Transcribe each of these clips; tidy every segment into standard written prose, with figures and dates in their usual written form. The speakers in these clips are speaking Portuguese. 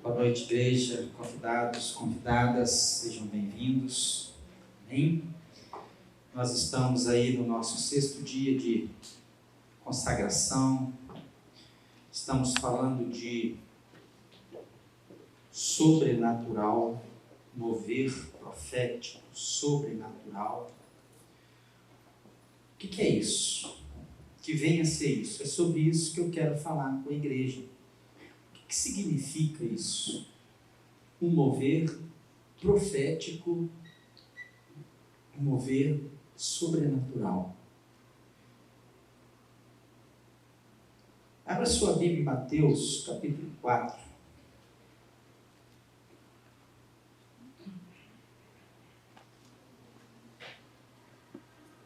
Boa noite, igreja, convidados, convidadas, sejam bem-vindos. Amém? Nós estamos aí no nosso 6º dia de consagração. Estamos falando de sobrenatural, mover profético, sobrenatural. O que é isso? Que venha a ser isso. É sobre isso que eu quero falar com a igreja. O que significa isso? Um mover profético, um mover sobrenatural. Abra sua Bíblia em Mateus, capítulo 4.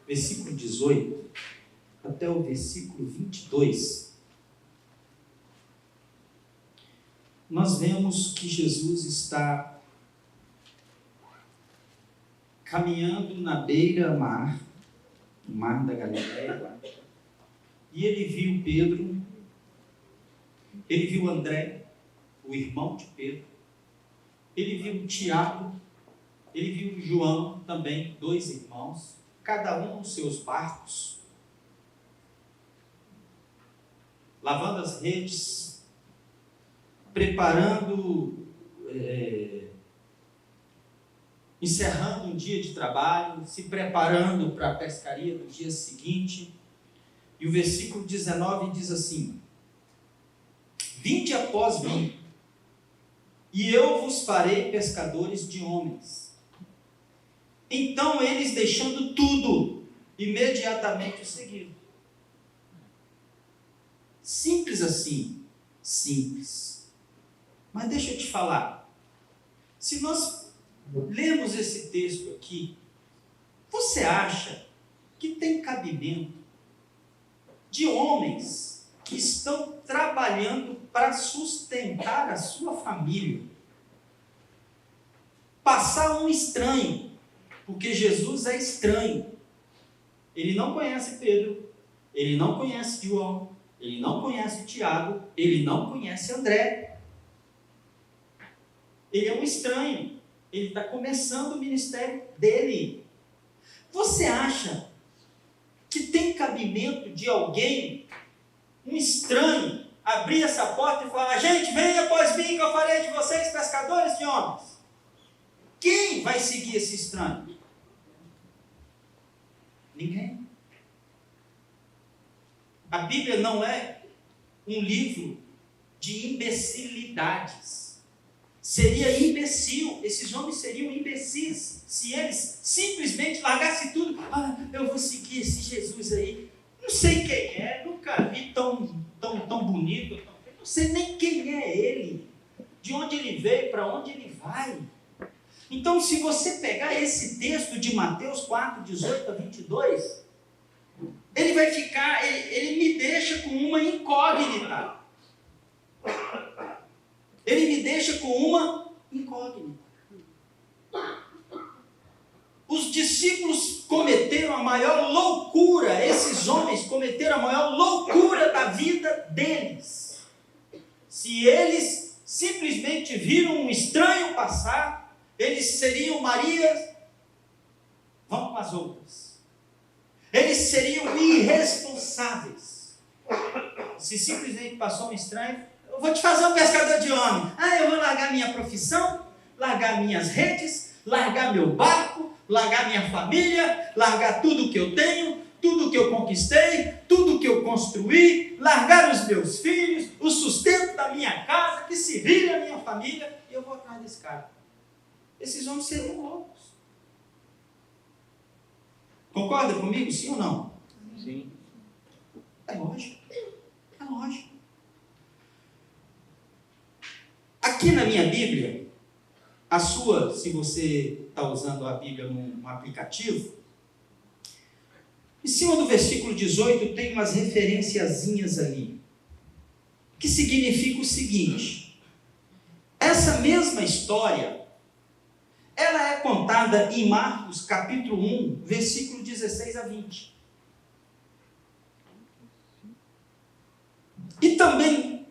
Versículo 18 até o versículo 22. Nós vemos que Jesus está caminhando na beira-mar, no mar da Galileia, e ele viu Pedro, ele viu André, o irmão de Pedro, ele viu Tiago, ele viu João também, 2 irmãos, cada um nos seus barcos, lavando as redes, preparando, encerrando um dia de trabalho, se preparando para a pescaria do dia seguinte. E o versículo 19 diz assim: Vinde após mim, e eu vos farei pescadores de homens. Então eles, deixando tudo, imediatamente o seguiram. Simples assim, simples. Mas deixa eu te falar, se nós lemos esse texto aqui, você acha que tem cabimento de homens que estão trabalhando para sustentar a sua família, passar um estranho, porque Jesus é estranho, ele não conhece Pedro, ele não conhece João, ele não conhece Tiago, ele não conhece André. Ele é um estranho. Ele está começando o ministério dele. Você acha que tem cabimento de alguém, um estranho, abrir essa porta e falar: gente, venha após mim que eu farei de vocês pescadores de homens? Quem vai seguir esse estranho? Ninguém. A Bíblia não é um livro de imbecilidades. Seria imbecil, esses homens seriam imbecis se eles simplesmente largassem tudo. Eu vou seguir esse Jesus aí, não sei quem é, nunca vi tão bonito, não sei nem quem é ele, de onde ele veio, para onde ele vai. Então, se você pegar esse texto de Mateus 4, 18 a 22, ele vai ficar, ele me deixa com uma incógnita. Ele me deixa com uma incógnita. Os discípulos cometeram a maior loucura, esses homens cometeram a maior loucura da vida deles. Se eles simplesmente viram um estranho passar, eles seriam Marias, vão com as outras. Eles seriam irresponsáveis. Se simplesmente passou um estranho, eu vou te fazer um pescador de homem. Eu vou largar minha profissão, largar minhas redes, largar meu barco, largar minha família, largar tudo que eu tenho, tudo que eu conquistei, tudo que eu construí, largar os meus filhos, o sustento da minha casa, que se vire a minha família, e eu vou atrás desse cara. Esses homens seriam loucos. Concorda comigo, sim ou não? Sim. É lógico. É lógico. Aqui na minha Bíblia, a sua, se você está usando a Bíblia num aplicativo, em cima do versículo 18 tem umas referenciazinhas ali, que significa o seguinte: essa mesma história, ela é contada em Marcos capítulo 1, versículo 16 a 20. E também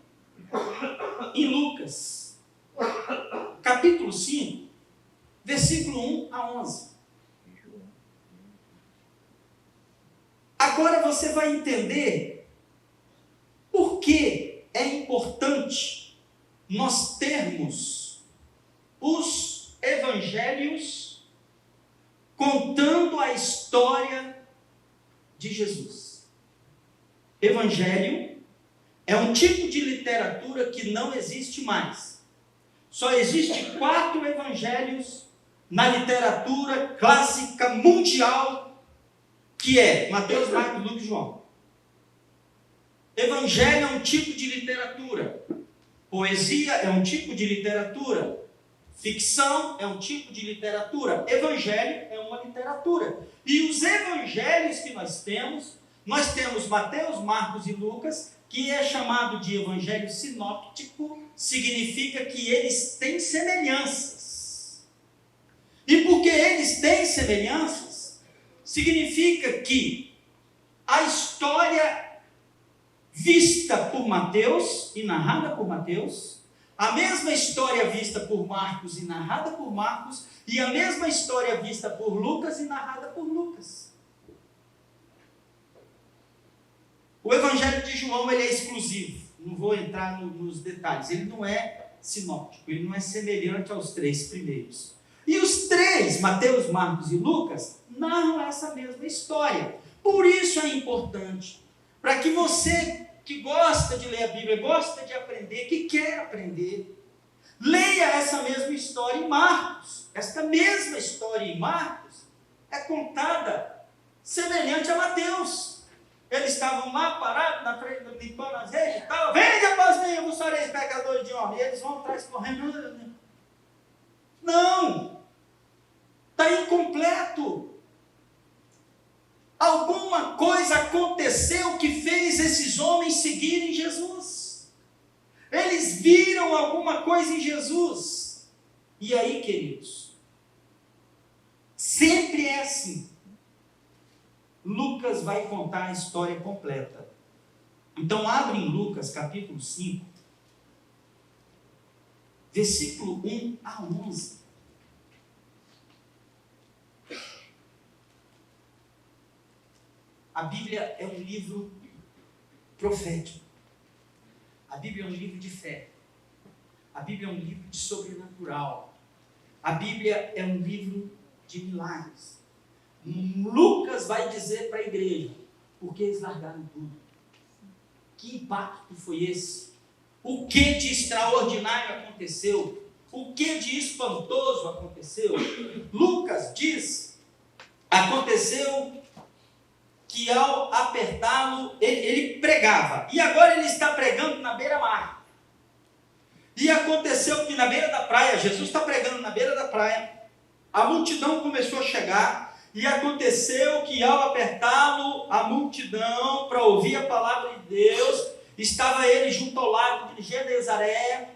em Lucas capítulo 5, versículo 1 a 11. Agora você vai entender por que é importante nós termos os evangelhos contando a história de Jesus. Evangelho é um tipo de literatura que não existe mais. Só existe 4 evangelhos na literatura clássica mundial, que é Mateus, Marcos, Lucas e João. Evangelho é um tipo de literatura. Poesia é um tipo de literatura. Ficção é um tipo de literatura. Evangelho é uma literatura. E os evangelhos que nós temos Mateus, Marcos e Lucas, que é chamado de evangelho sinóptico, significa que eles têm semelhanças. E porque eles têm semelhanças, significa que a história vista por Mateus e narrada por Mateus, a mesma história vista por Marcos e narrada por Marcos, e a mesma história vista por Lucas e narrada por Lucas. O evangelho de João ele é exclusivo, não vou entrar nos detalhes, ele não é sinóptico, ele não é semelhante aos 3 primeiros. E os 3, Mateus, Marcos e Lucas, narram essa mesma história. Por isso é importante, para que você que gosta de ler a Bíblia, gosta de aprender, que quer aprender, leia essa mesma história em Marcos. Esta mesma história em Marcos é contada semelhante a Mateus. Eles estavam lá parados na frente, limpando as redes e tal. Vende após mim, eu vos fareis pecadores de homem. E eles vão atrás correndo. Não! Está incompleto. Alguma coisa aconteceu que fez esses homens seguirem Jesus. Eles viram alguma coisa em Jesus. E aí, queridos, sempre é assim. Lucas vai contar a história completa. Então, abre em Lucas, capítulo 5, versículo 1 a 11. A Bíblia é um livro profético. A Bíblia é um livro de fé. A Bíblia é um livro de sobrenatural. A Bíblia é um livro de milagres. Lucas vai dizer para a igreja, porque eles largaram tudo. Que impacto foi esse? O que de extraordinário aconteceu? O que de espantoso aconteceu? Lucas diz, aconteceu que ao apertá-lo, ele pregava. E agora ele está pregando na beira-mar. E aconteceu que na beira da praia, Jesus está pregando na beira da praia, a multidão começou a chegar. E aconteceu que ao apertá-lo, a multidão, para ouvir a palavra de Deus, estava ele junto ao lago de Genesareia,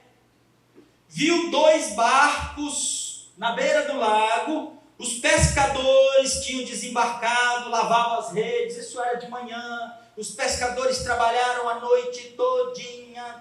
viu 2 barcos na beira do lago, os pescadores tinham desembarcado, lavavam as redes, isso era de manhã, os pescadores trabalharam a noite todinha,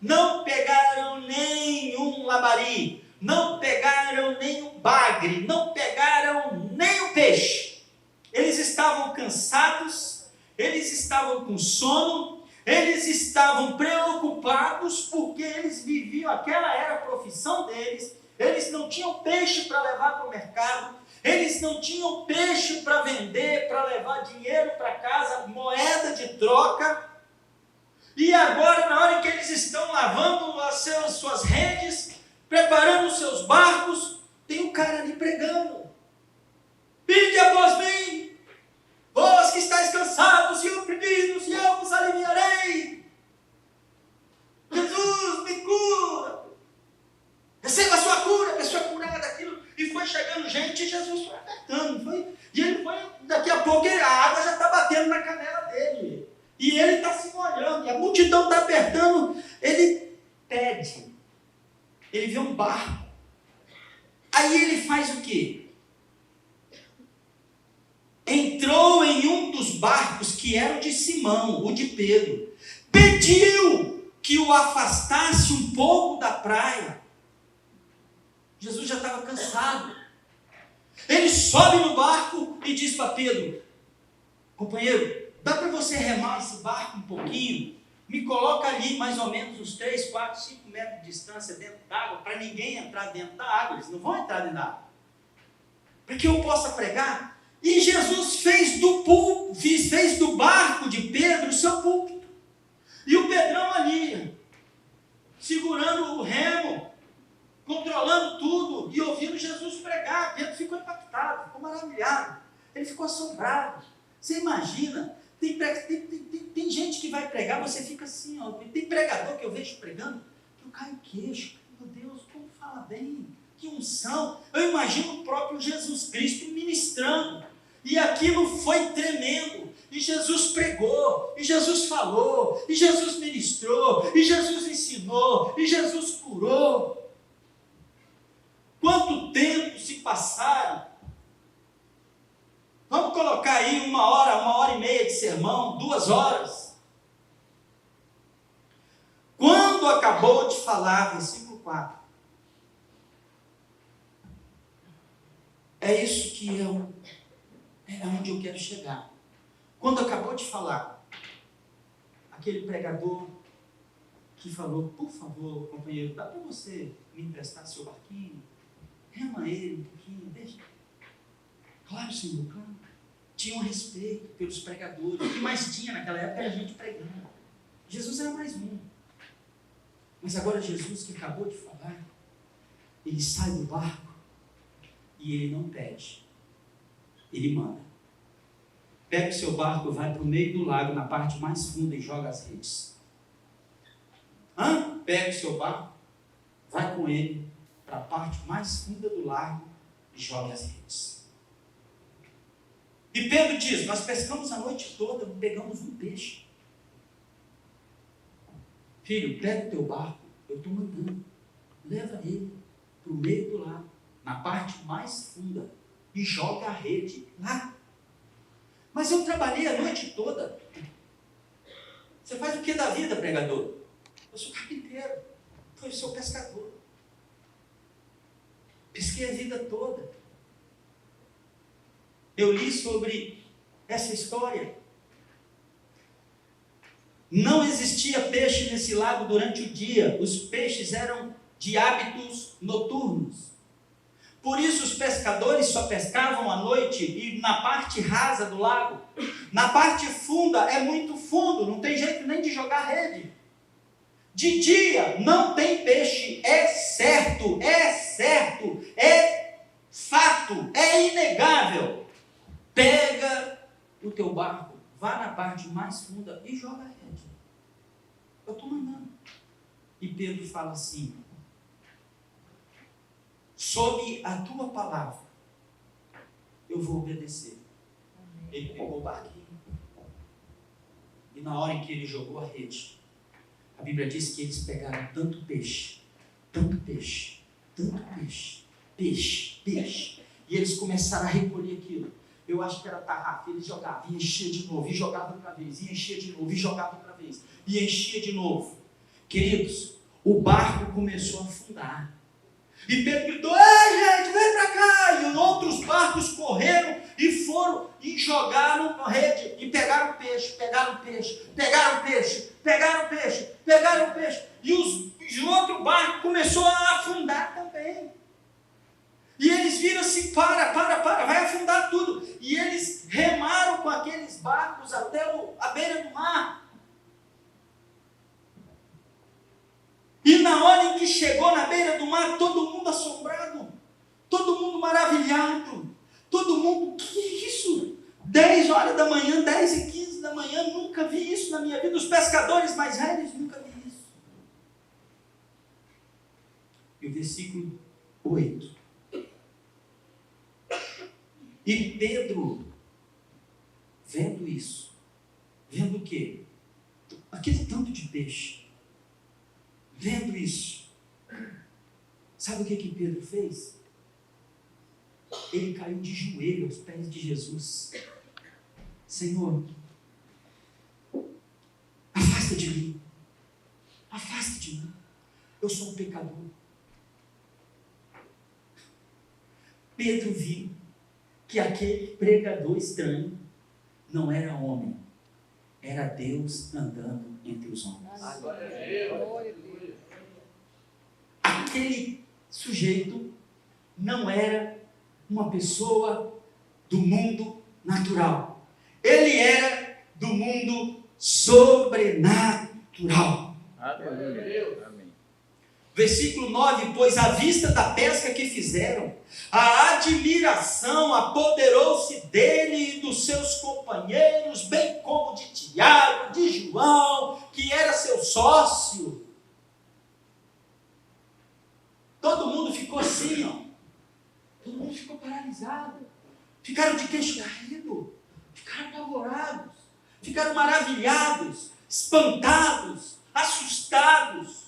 não pegaram nenhum labari, não pegaram nem o bagre, não pegaram nem o peixe. Eles estavam cansados, eles estavam com sono, eles estavam preocupados porque eles viviam, aquela era a profissão deles, eles não tinham peixe para levar para o mercado, eles não tinham peixe para vender, para levar dinheiro para casa, moeda de troca. E agora, na hora em que eles estão lavando as suas redes, preparando os seus barcos, tem um cara ali pregando. Vinde após mim, vós que estáis cansados e oprimidos, e eu vos aliviarei. Jesus, me cura. Receba a sua cura, a pessoa curada daquilo. E foi chegando gente, e Jesus foi apertando. E ele foi, daqui a pouco a água já está batendo na canela dele. E ele está se molhando, e a multidão está apertando. Ele pede. Ele vê um barco. Aí ele faz o quê? Entrou em um dos barcos que era o de Simão, o de Pedro. Pediu que o afastasse um pouco da praia. Jesus já estava cansado. Ele sobe no barco e diz para Pedro: companheiro, dá para você remar esse barco um pouquinho? Me coloca ali mais ou menos uns 3, 4, 5 metros de distância dentro d'água, para ninguém entrar dentro da água. Eles não vão entrar dentro da água, para que eu possa pregar. E Jesus fez do barco de Pedro o seu púlpito. E o Pedrão ali, segurando o remo, controlando tudo e ouvindo Jesus pregar. Pedro ficou impactado, ficou maravilhado, ele ficou assombrado. Você imagina, tem gente que vai pregar, você fica assim, ó, tem pregador que eu vejo pregando, que eu caio o queixo, meu Deus, como fala bem, que unção. Eu imagino o próprio Jesus Cristo ministrando, e aquilo foi tremendo, e Jesus pregou, e Jesus falou, e Jesus ministrou, e Jesus ensinou, e Jesus curou. Quanto tempo se passaram? Vamos colocar aí 1 hora, 1 hora e meia de sermão, 2 horas. Quando acabou de falar, versículo 4. É isso que é onde eu quero chegar. Quando acabou de falar, aquele pregador que falou: por favor, companheiro, dá para você me emprestar seu barquinho? Rema ele um pouquinho, deixa. Claro, Senhor, claro. Tinha um respeito pelos pregadores. O que mais tinha naquela época era gente pregando. Jesus era mais um. Mas agora Jesus, que acabou de falar, ele sai do barco e ele não pede. Ele manda. Pega o seu barco, vai para o meio do lago, na parte mais funda, e joga as redes. Pega o seu barco, vai com ele para a parte mais funda do lago e joga as redes. E Pedro diz: nós pescamos a noite toda, não pegamos um peixe. Filho, pega o teu barco, eu estou mandando, leva ele para o meio do lago, na parte mais funda, e joga a rede lá. Mas eu trabalhei a noite toda. Você faz o que da vida, pregador? Eu sou carpinteiro, eu sou pescador. Pesquei a vida toda. Eu li sobre essa história. Não existia peixe nesse lago durante o dia. Os peixes eram de hábitos noturnos. Por isso os pescadores só pescavam à noite e na parte rasa do lago. Na parte funda é muito fundo, não tem jeito nem de jogar rede. De dia não tem peixe, é certo, é fato, é inegável. Pega o teu barco, vá na parte mais funda e joga a rede. Eu estou mandando. E Pedro fala assim: sob a tua palavra, eu vou obedecer. Ele pegou o barquinho. E na hora em que ele jogou a rede, a Bíblia diz que eles pegaram tanto peixe, e eles começaram a recolher aquilo. Eu acho que era tarrafa, eles jogavam, e enchia de novo, e jogava outra vez, e enchia de novo, e jogava outra vez, e enchia de novo. Queridos, o barco começou a afundar. E Pedro gritou: ei, gente, vem para cá! E outros barcos correram e foram e jogaram a rede, e pegaram peixe. E o outro barco começou a afundar também. E eles viram assim: para, vai afundar tudo. E eles remaram com aqueles barcos até a beira do mar. E na hora em que chegou na beira do mar, todo mundo assombrado, todo mundo maravilhado, todo mundo: que é isso? 10 horas da manhã, 10h15 da manhã, nunca vi isso na minha vida. Os pescadores mais velhos nunca vi isso. E o versículo 8. E Pedro, vendo isso, vendo o quê? Aquele tanto de peixe, vendo isso, sabe o que Pedro fez? Ele caiu de joelho aos pés de Jesus. Senhor, afasta de mim, eu sou um pecador. Pedro viu que aquele pregador estranho não era homem, era Deus andando entre os homens. Aquele sujeito não era uma pessoa do mundo natural. Ele era do mundo sobrenatural. Aleluia. Amém. Versículo 9: pois à vista da pesca que fizeram, a admiração apoderou-se dele e dos seus companheiros, bem como de Tiago, de João, que era seu sócio. Todo mundo ficou assim, ó. Todo mundo ficou paralisado. Ficaram de queixo caído. Ficaram apavorados. Ficaram maravilhados, espantados, assustados.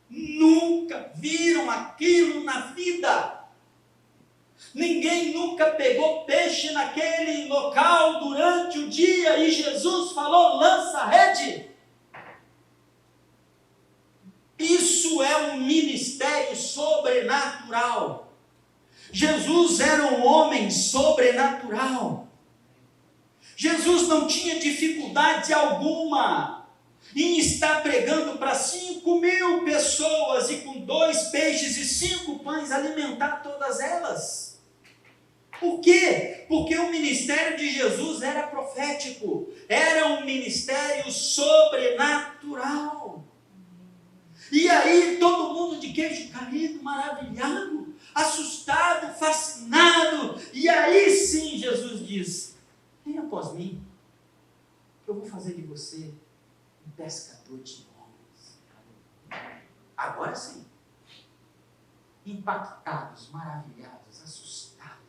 Nunca viram aquilo na vida. Ninguém nunca pegou peixe naquele local durante o dia e Jesus falou: lança a rede. Isso é um ministério sobrenatural. Jesus era um homem sobrenatural. Jesus não tinha dificuldade alguma em estar pregando para 5.000 pessoas e com 2 peixes e 5 pães alimentar todas elas. Por quê? Porque o ministério de Jesus era profético, era um ministério sobrenatural. E aí todo mundo de queixo caído, maravilhado, assustado, fascinado. E aí sim Jesus diz: venha após mim, que eu vou fazer de você um pescador de homens. Agora sim, impactados, maravilhados, assustados,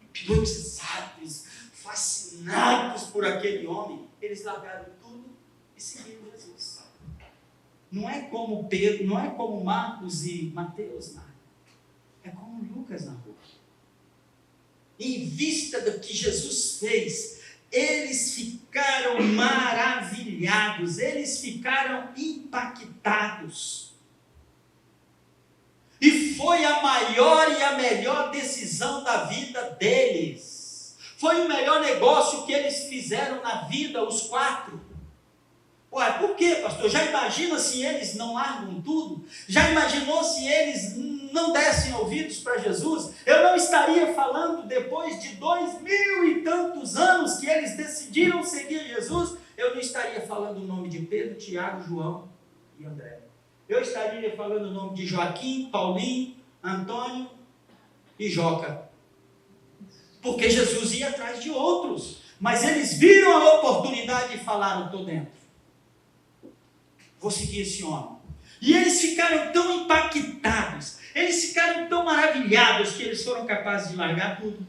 hipnotizados, fascinados por aquele homem, eles largaram tudo e seguiram Jesus. Não é como Pedro, não é como Marcos e Mateus narram, é como Lucas narrou. Em vista do que Jesus fez, eles ficaram maravilhados, eles ficaram impactados. E foi a maior e a melhor decisão da vida deles. Foi o melhor negócio que eles fizeram na vida, os 4. Ué, por quê, pastor? Já imagina se eles não largam tudo? Já imaginou se eles não dessem ouvidos para Jesus? Eu não estaria falando, depois de 2000 e tantos anos que eles decidiram seguir Jesus, eu não estaria falando o nome de Pedro, Tiago, João e André. Eu estaria falando o nome de Joaquim, Paulinho, Antônio e Joca. Porque Jesus ia atrás de outros. Mas eles viram a oportunidade e falaram: estou dentro. Vou seguir esse homem. E eles ficaram tão impactados, eles ficaram tão maravilhados, que eles foram capazes de largar tudo,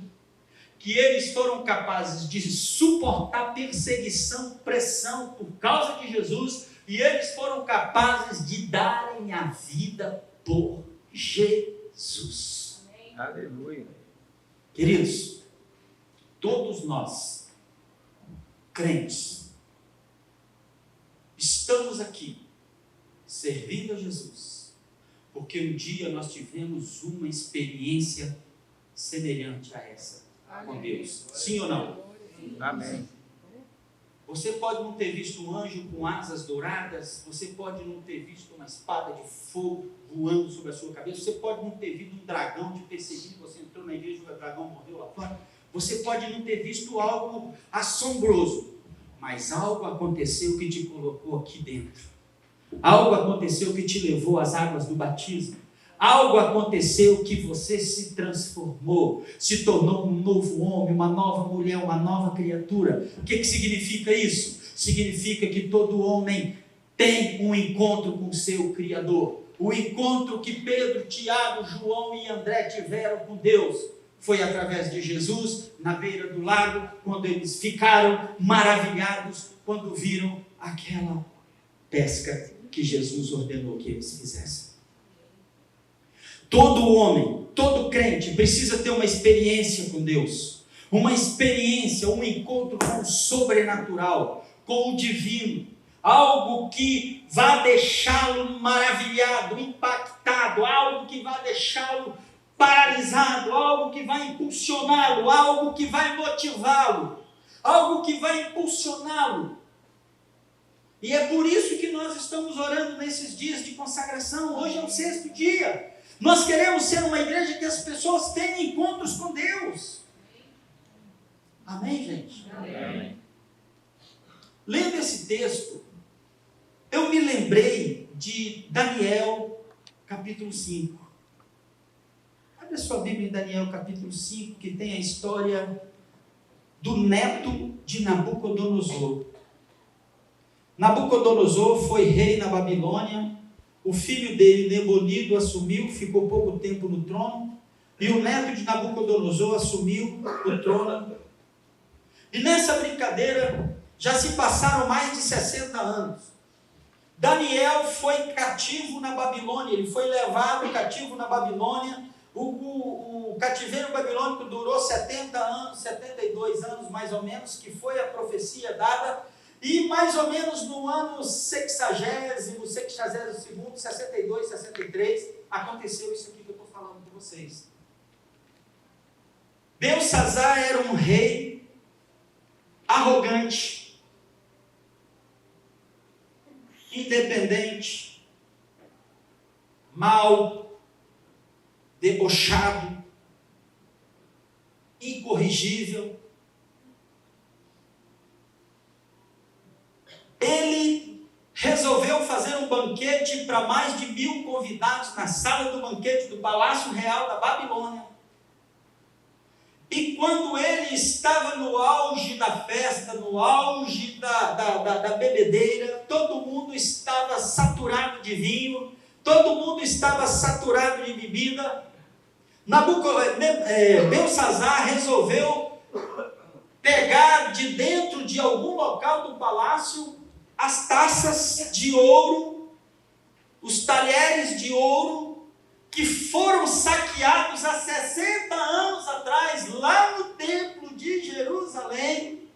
que eles foram capazes de suportar perseguição, pressão por causa de Jesus, e eles foram capazes de darem a vida por Jesus. Amém. Aleluia. Queridos, todos nós, crentes, estamos aqui servindo a Jesus, porque um dia nós tivemos uma experiência semelhante a essa com Deus. Sim ou não? Amém. Você pode não ter visto um anjo com asas douradas, você pode não ter visto uma espada de fogo voando sobre a sua cabeça, você pode não ter visto um dragão te perseguindo, você entrou na igreja e o dragão morreu lá fora, você pode não ter visto algo assombroso, mas algo aconteceu que te colocou aqui dentro. Algo aconteceu que te levou às águas do batismo. Algo aconteceu que você se transformou, se tornou um novo homem, uma nova mulher, uma nova criatura. O que significa isso? Significa que todo homem tem um encontro com o seu Criador. O encontro que Pedro, Tiago, João e André tiveram com Deus foi através de Jesus, na beira do lago, quando eles ficaram maravilhados, quando viram aquela pesca que Jesus ordenou que eles fizessem. Todo homem, todo crente precisa ter uma experiência com Deus, uma experiência, um encontro com o sobrenatural, com o divino, algo que vá deixá-lo maravilhado, impactado, algo que vá deixá-lo paralisado, algo que vai impulsioná-lo, algo que vai motivá-lo, algo que vai impulsioná-lo. E é por isso que nós estamos orando nesses dias de consagração. Hoje é o 6º dia. Nós queremos ser uma igreja que as pessoas tenham encontros com Deus. Amém, gente? Amém. Lendo esse texto, eu me lembrei de Daniel, capítulo 5. Abra sua Bíblia em Daniel, capítulo 5, que tem a história do neto de Nabucodonosor. Nabucodonosor foi rei na Babilônia, o filho dele, Nabonido, assumiu, ficou pouco tempo no trono, e o neto de Nabucodonosor assumiu o trono. E nessa brincadeira, já se passaram mais de 60 anos. Daniel foi cativo na Babilônia, ele foi levado cativo na Babilônia. O cativeiro babilônico durou 70 anos, 72 anos mais ou menos, que foi a profecia dada. E mais ou menos no ano 60º, 62º, 62, 63, aconteceu isso aqui que eu estou falando com vocês. Belsazar era um rei arrogante, independente, mau, debochado, incorrigível. Ele resolveu fazer um banquete para mais de 1000 convidados na sala do banquete do Palácio Real da Babilônia. E quando ele estava no auge da festa, no auge da bebedeira, todo mundo estava saturado de vinho, todo mundo estava saturado de bebida, Belsazar resolveu pegar de dentro de algum local do palácio as taças de ouro, os talheres de ouro, que foram saqueados há 60 anos atrás, lá no templo de Jerusalém,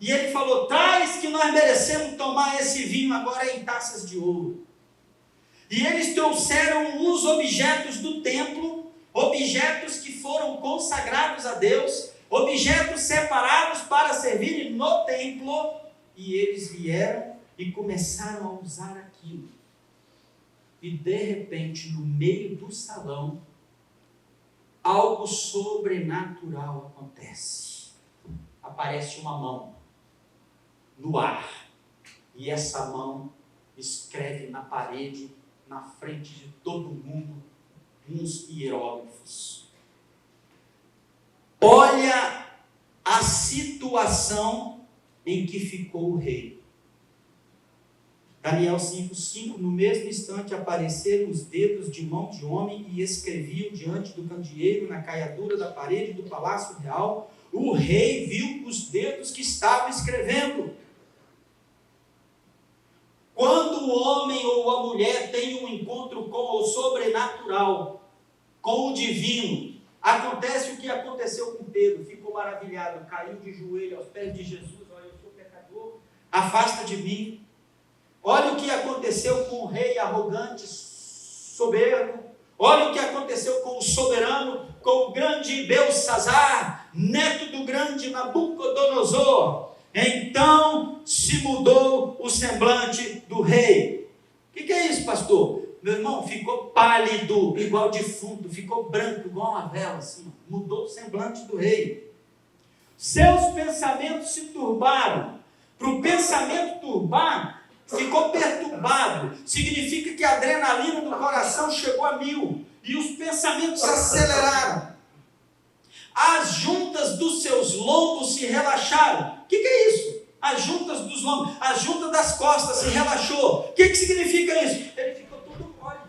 e ele falou: traz que nós merecemos tomar esse vinho agora em taças de ouro. E eles trouxeram os objetos do templo, objetos que foram consagrados a Deus, objetos separados para servirem no templo, e eles vieram e começaram a usar aquilo. E de repente, no meio do salão, algo sobrenatural acontece. Aparece uma mão no ar, e essa mão escreve na parede, na frente de todo mundo, uns hieróglifos. Olha a situação em que ficou o rei. Daniel 5:5, no mesmo instante apareceram os dedos de mão de homem e escreviam diante do candeeiro na caiadura da parede do palácio real. O rei viu os dedos que estavam escrevendo. Quando o homem ou a mulher tem um encontro com o sobrenatural, com o divino, acontece o que aconteceu com Pedro. Ficou maravilhado, caiu de joelho aos pés de Jesus. Olha, eu sou pecador, afasta de mim. Olha o que aconteceu com o rei arrogante, soberbo. Olha o que aconteceu com o soberano, com o grande Belsazar, neto do grande Nabucodonosor. Então se mudou o semblante do rei. O que é isso, pastor? Meu irmão, ficou pálido, igual defunto, ficou branco, igual uma vela, assim. Mudou o semblante do rei. Seus pensamentos se turbaram. Para o pensamento turbar, ficou perturbado. Significa que a adrenalina do coração chegou a 1000 e os pensamentos aceleraram. As juntas dos seus lombos se relaxaram. O que é isso? As juntas dos lombos, as juntas das costas se relaxou. O que significa isso? Ele ficou todo mole.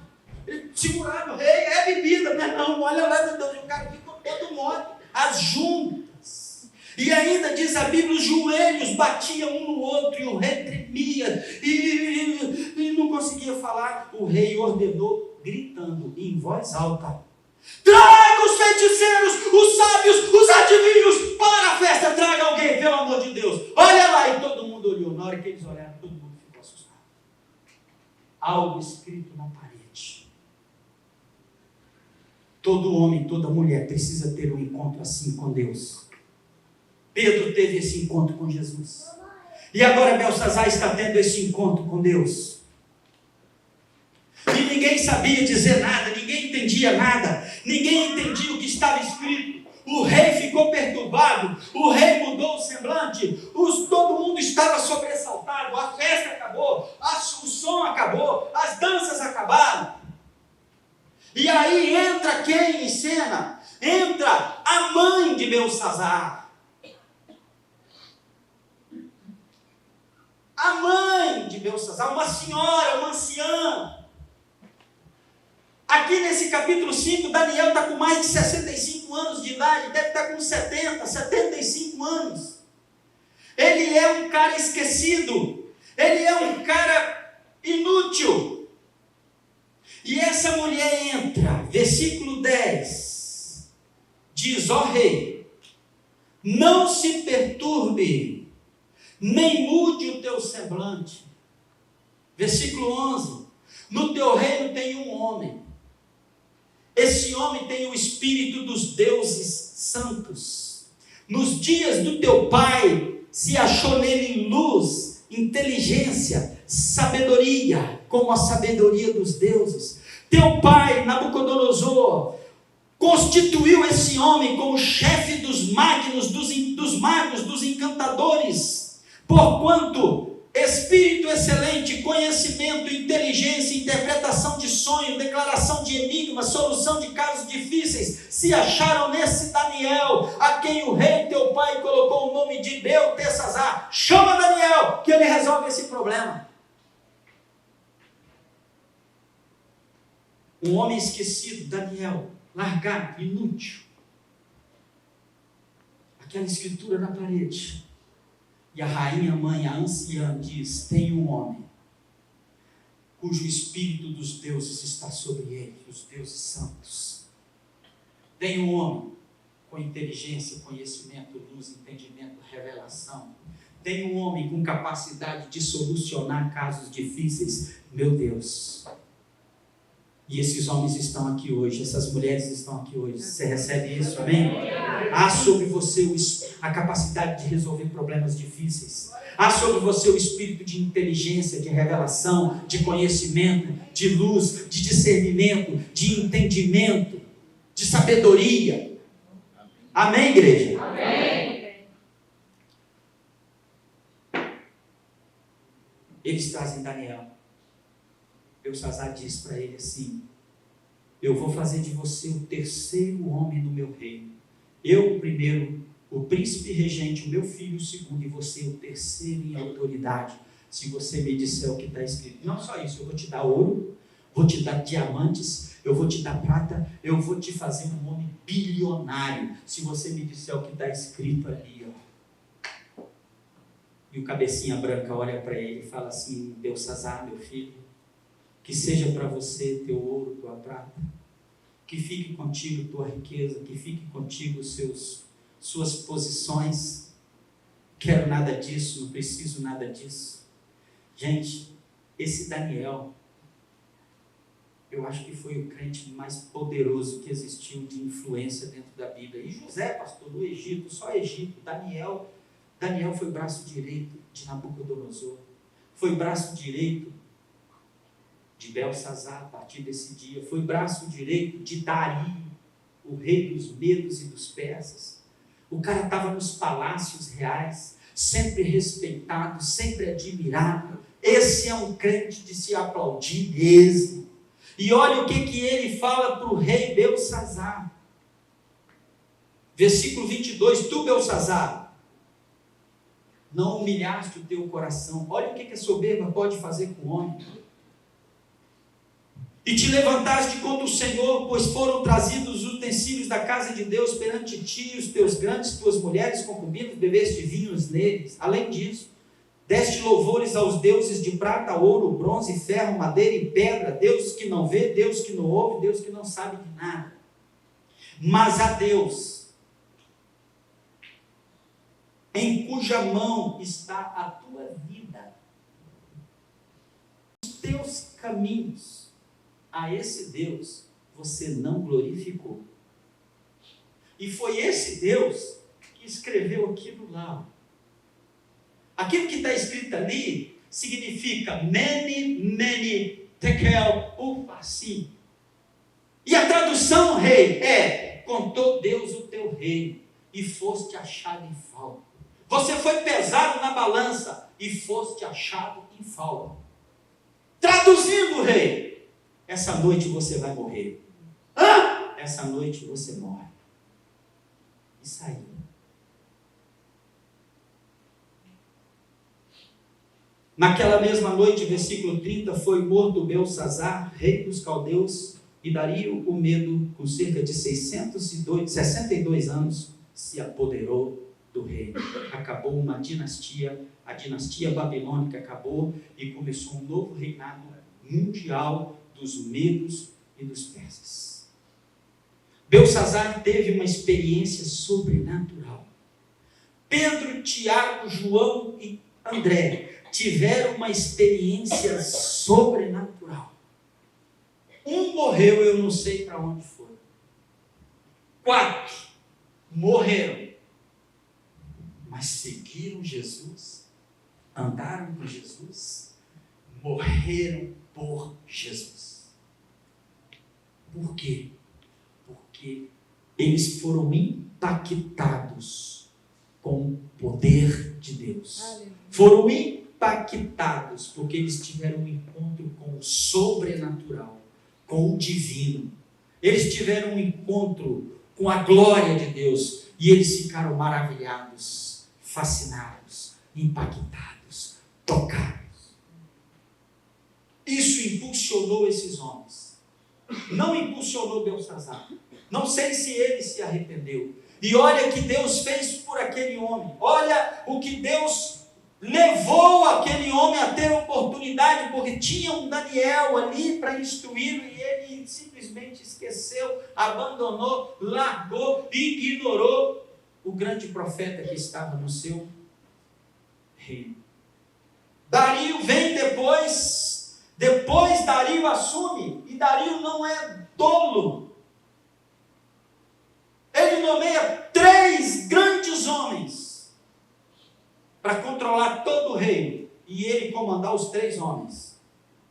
Ele segurava o rei, é bebida, né? Não, olha lá, meu Deus, o cara ficou todo mole. As juntas. E ainda diz a Bíblia, os joelhos batiam um no outro e o rei tremia e não conseguia falar. O rei ordenou, gritando em voz alta: traga os feiticeiros, os sábios, os adivinhos para a festa. Traga alguém, pelo amor de Deus. Olha lá. E todo mundo olhou. Na hora que eles olharam, todo mundo ficou assustado. Algo escrito na parede. Todo homem, toda mulher precisa ter um encontro assim com Deus. Pedro teve esse encontro com Jesus. E agora Belsazar está tendo esse encontro com Deus. E ninguém sabia dizer nada, ninguém entendia nada, ninguém entendia o que estava escrito. O rei ficou perturbado, o rei mudou o semblante, todo mundo estava sobressaltado, a festa acabou, o som acabou, as danças acabaram. E aí entra quem em cena? Entra a mãe de Belsazar. A mãe de Belsazar, uma senhora, uma anciã. Aqui nesse capítulo 5, Daniel está com mais de 65 anos de idade, deve estar com 70, 75 anos. Ele é um cara esquecido, ele é um cara inútil. E essa mulher entra, versículo 10, diz: ó rei, não se perturbe, nem mude o teu semblante. Versículo 11, no teu reino tem um homem. Esse homem tem o espírito dos deuses santos. Nos dias do teu pai se achou nele luz, inteligência, sabedoria, como a sabedoria dos deuses. Teu pai, Nabucodonosor, constituiu esse homem como chefe dos magos, dos encantadores, porquanto espírito excelente, conhecimento, inteligência, interpretação de sonho, declaração de enigmas, solução de casos difíceis, se acharam nesse Daniel, a quem o rei teu pai colocou o nome de Beltesazar. Chama Daniel, que ele resolve esse problema. Um homem esquecido, Daniel, largado, inútil. Aquela escritura na parede. E a rainha mãe, a anciã, diz: tem um homem, cujo espírito dos deuses está sobre ele, os deuses santos. Tem um homem com inteligência, conhecimento, luz, entendimento, revelação. Tem um homem com capacidade de solucionar casos difíceis. Meu Deus. E esses homens estão aqui hoje, essas mulheres estão aqui hoje. Você recebe isso, amém? Há sobre você a capacidade de resolver problemas difíceis. Há sobre você o espírito de inteligência, de revelação, de conhecimento, de luz, de discernimento, de entendimento, de sabedoria. Amém, igreja? Amém. Eles trazem Daniel. Belsazar diz para ele assim: eu vou fazer de você o terceiro homem no meu reino. Eu o primeiro, o príncipe regente, o meu filho o segundo, e você o terceiro em autoridade, se você me disser o que está escrito. Não só isso, eu vou te dar ouro, vou te dar diamantes, eu vou te dar prata, eu vou te fazer um homem bilionário, se você me disser o que está escrito ali, ó. E o cabecinha branca olha para ele e fala assim: Belsazar, meu filho, que seja para você teu ouro, tua prata, que fique contigo tua riqueza, que fique contigo suas posições. Quero nada disso, não preciso nada disso. Gente, esse Daniel, eu acho que foi o crente mais poderoso que existiu de influência dentro da Bíblia. E José, pastor, do Egito, só Egito. Daniel foi braço direito de Nabucodonosor, foi braço direito de Belsazar a partir desse dia, foi braço direito de Dario, o rei dos medos e dos persas. O cara estava nos palácios reais, sempre respeitado, sempre admirado. Esse é um crente de se aplaudir mesmo. E olha o que ele fala para o rei Belsazar. Versículo 22, tu, Belsazar, não humilhaste o teu coração. Olha o que a soberba pode fazer com o homem. E te levantaste contra o Senhor, pois foram trazidos os utensílios da casa de Deus perante ti, os teus grandes, tuas mulheres concubinas, bebeste vinhos neles. Além disso, deste louvores aos deuses de prata, ouro, bronze, ferro, madeira e pedra, deuses que não vê, Deus que não ouve, Deus que não sabe de nada. Mas a Deus, em cuja mão está a tua vida, os teus caminhos, a esse Deus você não glorificou. E foi esse Deus que escreveu aquilo lá. Aquilo que está escrito ali significa mene, tekel, upharsin. E a tradução, rei, é: contou Deus o teu reino e foste achado em falta. Você foi pesado na balança e foste achado em falta. Traduzindo, rei, essa noite você vai morrer. Essa noite você morre. E saiu. Naquela mesma noite, versículo 30, foi morto Belsazar, rei dos caldeus, e Dario o Medo, com cerca de 62 anos, se apoderou do reino. Acabou uma dinastia, a dinastia babilônica acabou e começou um novo reinado mundial dos medos e dos persas. Belsazar teve uma experiência sobrenatural. Pedro, Tiago, João e André tiveram uma experiência sobrenatural. Um morreu, eu não sei para onde foi. 4 morreram, mas seguiram Jesus, andaram com Jesus, morreram por Jesus. Por quê? Porque eles foram impactados com o poder de Deus. Foram impactados porque eles tiveram um encontro com o sobrenatural, com o divino. Eles tiveram um encontro com a glória de Deus e eles ficaram maravilhados, fascinados, impactados, tocados. Isso impulsionou esses homens. Não impulsionou Belsazar. Não sei se ele se arrependeu. E olha o que Deus fez por aquele homem. Olha o que Deus levou aquele homem a ter oportunidade, porque tinha um Daniel ali para instruí-lo e ele simplesmente esqueceu, abandonou, largou, ignorou o grande profeta que estava no seu reino. Dario vem depois Dario assume, e Dario não é tolo. Ele nomeia 3 grandes homens para controlar todo o reino, e ele comandar os 3 homens.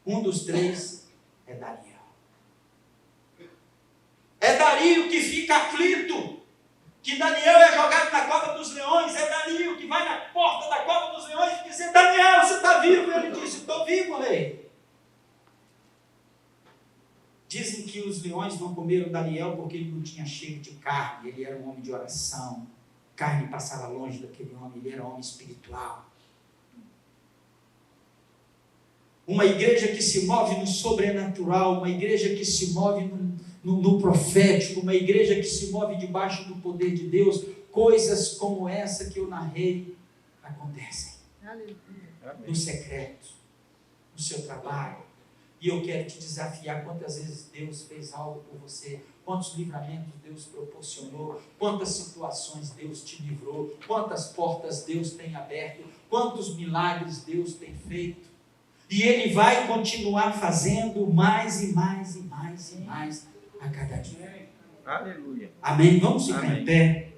Um dos 3 é Daniel. É Dario que fica aflito, que Daniel é jogado na cova dos leões. É Dario que vai na porta da cova dos leões e diz: Daniel, você está vivo? Ele disse: estou vivo, rei. Dizem que os leões não comeram Daniel porque ele não tinha cheiro de carne, ele era um homem de oração. Carne passava longe daquele homem, ele era um homem espiritual. Uma igreja que se move no sobrenatural, uma igreja que se move no profético, uma igreja que se move debaixo do poder de Deus. Coisas como essa que eu narrei acontecem. No secreto, no seu trabalho. E eu quero te desafiar: quantas vezes Deus fez algo por você, quantos livramentos Deus proporcionou, quantas situações Deus te livrou, quantas portas Deus tem aberto, quantos milagres Deus tem feito. E Ele vai continuar fazendo mais e mais e mais e mais a cada dia. Aleluia. Amém? Vamos ficar Amém. em pé.